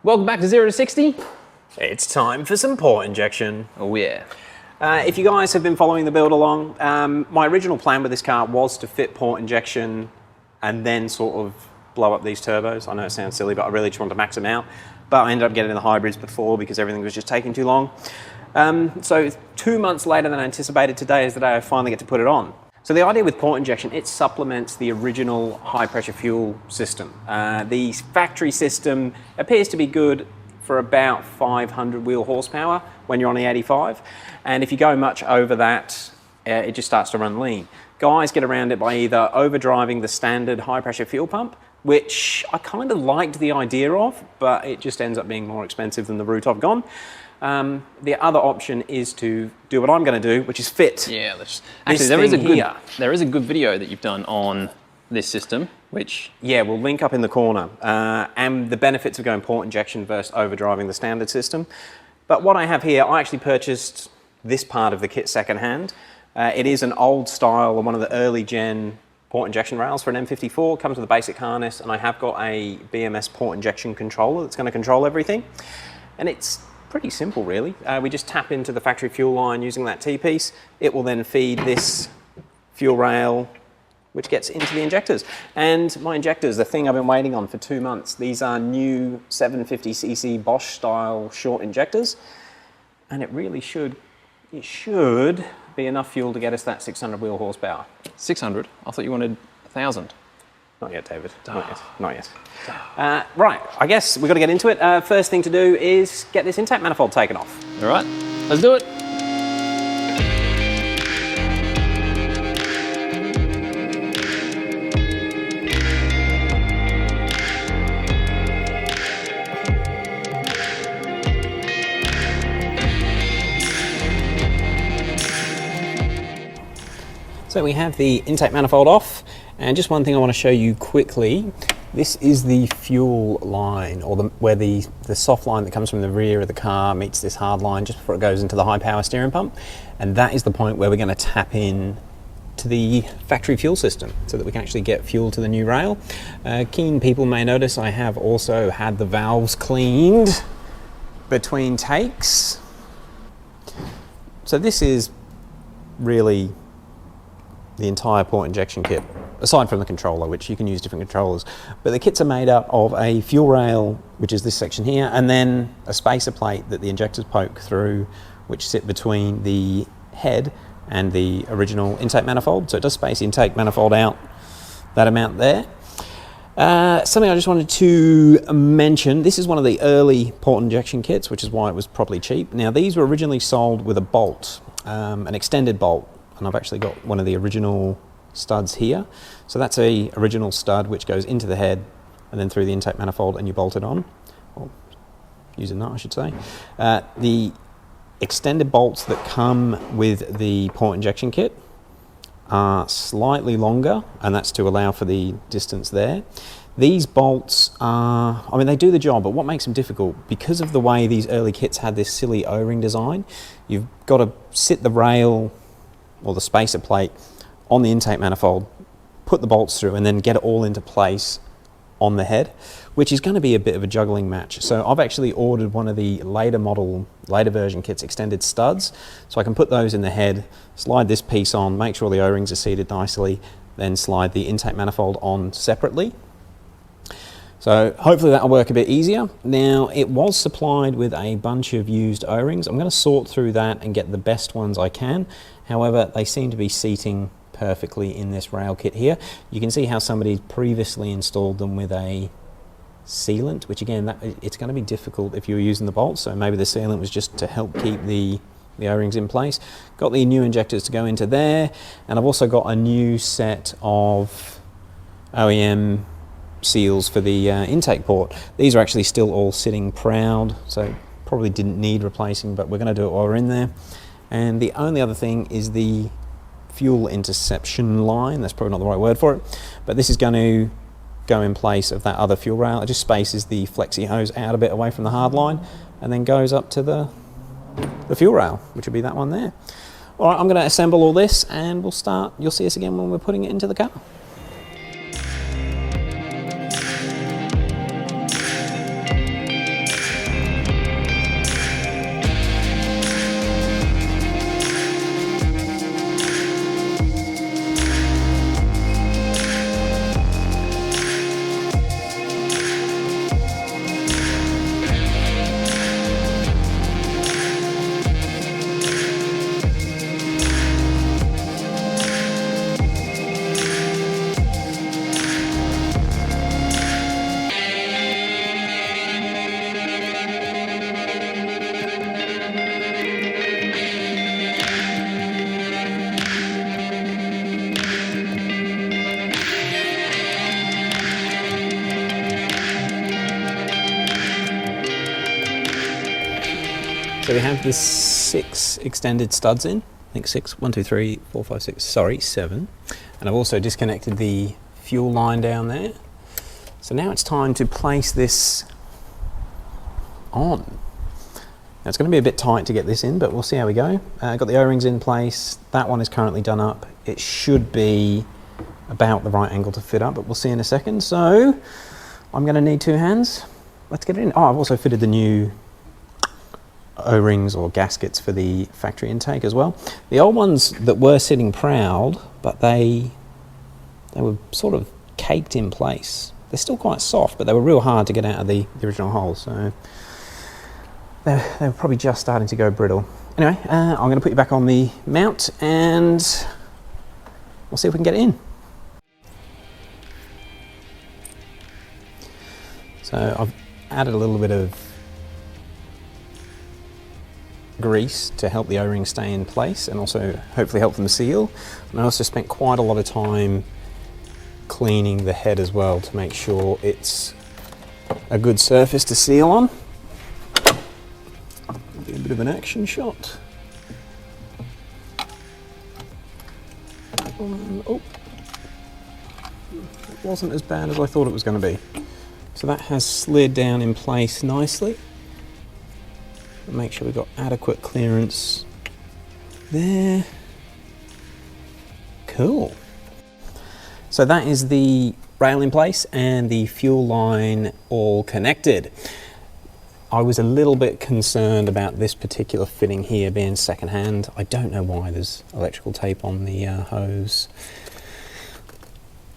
Welcome back to 0 to 60. It's time for some port injection. Oh yeah. If you guys have been following the build along, my original plan with this car was to fit port injection and then sort of blow up these turbos. I know it sounds silly, but I really just wanted to max them out. But I ended up getting the hybrids before because everything was just taking too long. So 2 months later than anticipated, today is the day I finally get to put it on. So the idea with port injection, it supplements the original high pressure fuel system. The factory system appears to be good for about 500 wheel horsepower when you're on the 85. And if you go much over that, it just starts to run lean. Guys get around it by either overdriving the standard high pressure fuel pump, which I kind of liked the idea of, but it just ends up being more expensive than the route I've gone. The other option is to do what I'm going to do, which is fit. Yeah, actually there is a good video that you've done on this system, which... Yeah, we'll link up in the corner. And the benefits of going port injection versus overdriving the standard system. But what I have here, I actually purchased this part of the kit secondhand. It is an old style and one of the early gen port injection rails for an M54. It comes with a basic harness, and I have got a BMS port injection controller that's going to control everything. And it's pretty simple, really. We just tap into the factory fuel line using that T-piece. It will then feed this fuel rail, which gets into the injectors. And my injectors, the thing I've been waiting on for 2 months, these are new 750cc Bosch style short injectors. And it really should be enough fuel to get us that 600 wheel horsepower. 600? I thought you wanted 1,000. Not yet, David. Not yet. Not yet. Right, I guess we've got to get into it. First thing to do is get this intake manifold taken off. All right, let's do it. So we have the intake manifold off, and just one thing I want to show you quickly. This is the fuel line, or where the soft line that comes from the rear of the car meets this hard line just before it goes into the high power steering pump. And that is the point where we're going to tap in to the factory fuel system so that we can actually get fuel to the new rail. Keen people may notice I have also had the valves cleaned between takes. So this is really the entire port injection kit, aside from the controller, which you can use different controllers. But the kits are made up of a fuel rail, which is this section here, and then a spacer plate that the injectors poke through, which sit between the head and the original intake manifold. So it does space the intake manifold out that amount there. Something I just wanted to mention, this is one of the early port injection kits, which is why it was probably cheap. Now these were originally sold with a bolt, an extended bolt, and I've actually got one of the original studs here. So that's a original stud which goes into the head and then through the intake manifold, and you bolt it on, or use a nut I should say. The extended bolts that come with the port injection kit are slightly longer, and that's to allow for the distance there. These bolts are, I mean, they do the job, but what makes them difficult, because of the way these early kits had this silly O-ring design, you've got to sit the rail or the spacer plate on the intake manifold, put the bolts through, and then get it all into place on the head, which is going to be a bit of a juggling match. So I've actually ordered one of the later version kits, extended studs, so I can put those in the head, slide this piece on, make sure the O-rings are seated nicely, then slide the intake manifold on separately. So hopefully that'll work a bit easier. Now, it was supplied with a bunch of used O-rings. I'm going to sort through that and get the best ones I can. However, they seem to be seating perfectly in this rail kit here. You can see how somebody previously installed them with a sealant, which again, it's going to be difficult if you're using the bolts, so maybe the sealant was just to help keep the O-rings in place. Got the new injectors to go into there, and I've also got a new set of OEM seals for the intake port. These are actually still all sitting proud, so probably didn't need replacing, but we're going to do it while we're in there. And the only other thing is the fuel interception line. That's probably not the right word for it, but this is going to go in place of that other fuel rail. It just spaces the flexi hose out a bit away from the hard line and then goes up to the fuel rail, which would be that one there. All right, I'm going to assemble all this and we'll start. You'll see us again when we're putting it into the car. So we have the 6 extended studs in. I think 6, 1, 2, 3, 4, 5, 6, sorry, 7. And I've also disconnected the fuel line down there. So now it's time to place this on. Now it's going to be a bit tight to get this in, but we'll see how we go. Got the O-rings in place. That one is currently done up. It should be about the right angle to fit up, but we'll see in a second. So I'm going to need 2 hands. Let's get it in. Oh, I've also fitted the new O-rings or gaskets for the factory intake as well. The old ones that were sitting proud, but they were sort of caked in place. They're still quite soft, but they were real hard to get out of the original hole, so they were probably just starting to go brittle. Anyway, I'm going to put you back on the mount and we'll see if we can get it in. So I've added a little bit of grease to help the O-rings stay in place and also hopefully help them seal. And I also spent quite a lot of time cleaning the head as well to make sure it's a good surface to seal on. A bit of an action shot. Oh, it wasn't as bad as I thought it was going to be. So that has slid down in place nicely. Make sure we've got adequate clearance there. Cool. So that is the rail in place and the fuel line all connected. I was a little bit concerned about this particular fitting here being secondhand. I don't know why there's electrical tape on the hose.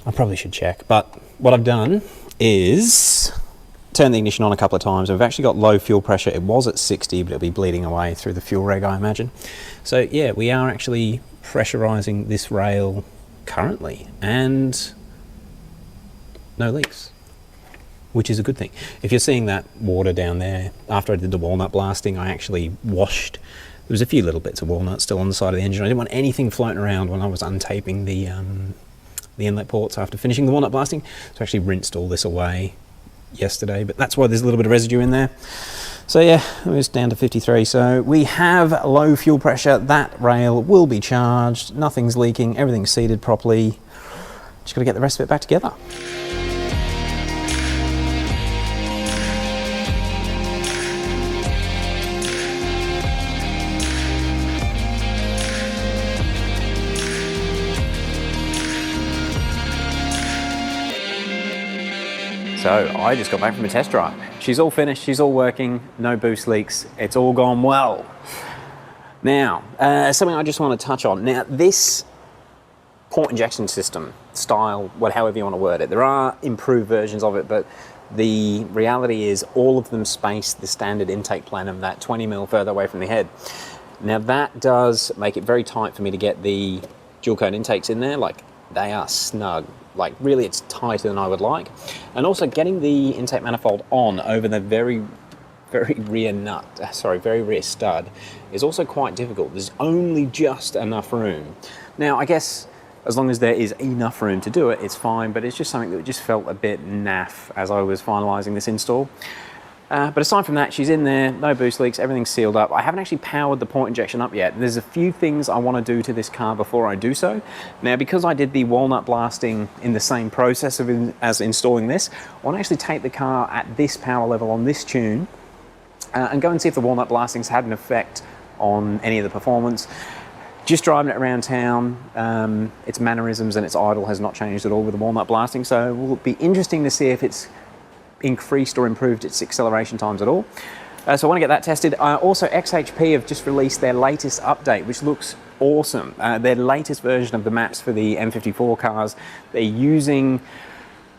I probably should check, but what I've done is turn the ignition on a couple of times. We've actually got low fuel pressure. It was at 60, but it'll be bleeding away through the fuel reg, I imagine. So yeah, we are actually pressurizing this rail currently and no leaks, which is a good thing. If you're seeing that water down there, after I did the walnut blasting, I actually washed. There was a few little bits of walnut still on the side of the engine. I didn't want anything floating around when I was untaping the inlet ports after finishing the walnut blasting. So I actually rinsed all this away yesterday, but that's why there's a little bit of residue in there. So yeah, it was down to 53. So we have low fuel pressure. That rail will be charged. Nothing's leaking. Everything's seated properly. Just got to get the rest of it back together. So I just got back from a test drive. She's all finished, she's all working, no boost leaks, it's all gone well. Now, something I just want to touch on. Now, this port injection system, style, however you want to word it, there are improved versions of it, but the reality is all of them space the standard intake plenum that 20mm further away from the head. Now that does make it very tight for me to get the dual cone intakes in there. Like, they are snug. Like, really, it's tighter than I would like. And also getting the intake manifold on over the very rear stud is also quite difficult. There's only just enough room. Now, I guess as long as there is enough room to do it, it's fine, but it's just something that just felt a bit naff as I was finalizing this install. But aside from that, she's in there, no boost leaks, everything's sealed up. I haven't actually powered the port injection up yet. There's a few things I want to do to this car before I do so. Now, because I did the walnut blasting in the same process as installing this, I want to actually take the car at this power level on this tune and go and see if the walnut blasting's had an effect on any of the performance. Just driving it around town, its mannerisms and its idle has not changed at all with the walnut blasting, so it will be interesting to see if it's increased or improved its acceleration times at all. So I want to get that tested. Also, XHP have just released their latest update, which looks awesome. Their latest version of the maps for the M54 cars. They're using,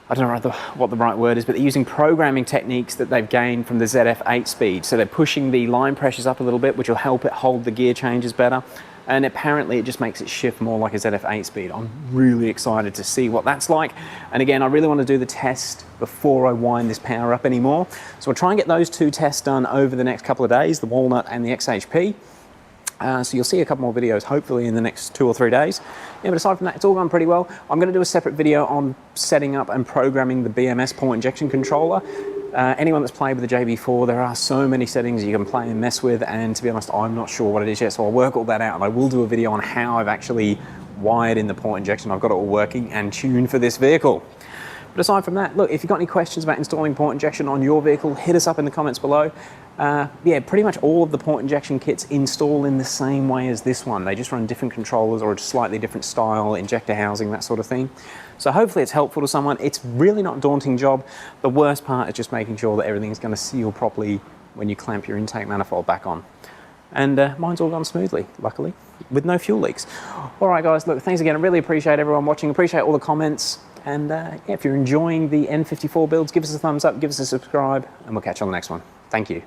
I don't know what the right word is, but they're using programming techniques that they've gained from the ZF 8-speed. So they're pushing the line pressures up a little bit, which will help it hold the gear changes better. And apparently it just makes it shift more like a ZF 8-speed. I'm really excited to see what that's like. And again, I really want to do the test before I wind this power up anymore. So we'll try and get those two tests done over the next couple of days, the walnut and the XHP. So you'll see a couple more videos hopefully in the next 2 or 3 days. Yeah, but aside from that, it's all gone pretty well. I'm going to do a separate video on setting up and programming the BMS port injection controller. Anyone that's played with the JB4, there are so many settings you can play and mess with, and to be honest, I'm not sure what it is yet, so I'll work all that out, and I will do a video on how I've actually wired in the port injection. I've got it all working and tuned for this vehicle. But aside from that, look, if you've got any questions about installing port injection on your vehicle, hit us up in the comments below. Yeah, pretty much all of the port injection kits install in the same way as this one. They just run different controllers or a slightly different style, injector housing, that sort of thing. So hopefully it's helpful to someone. It's really not a daunting job. The worst part is just making sure that everything's going to seal properly when you clamp your intake manifold back on. And mine's all gone smoothly, luckily, with no fuel leaks. All right, guys, look, thanks again. I really appreciate everyone watching. Appreciate all the comments. And yeah, if you're enjoying the N54 builds, give us a thumbs up, give us a subscribe, and we'll catch you on the next one. Thank you.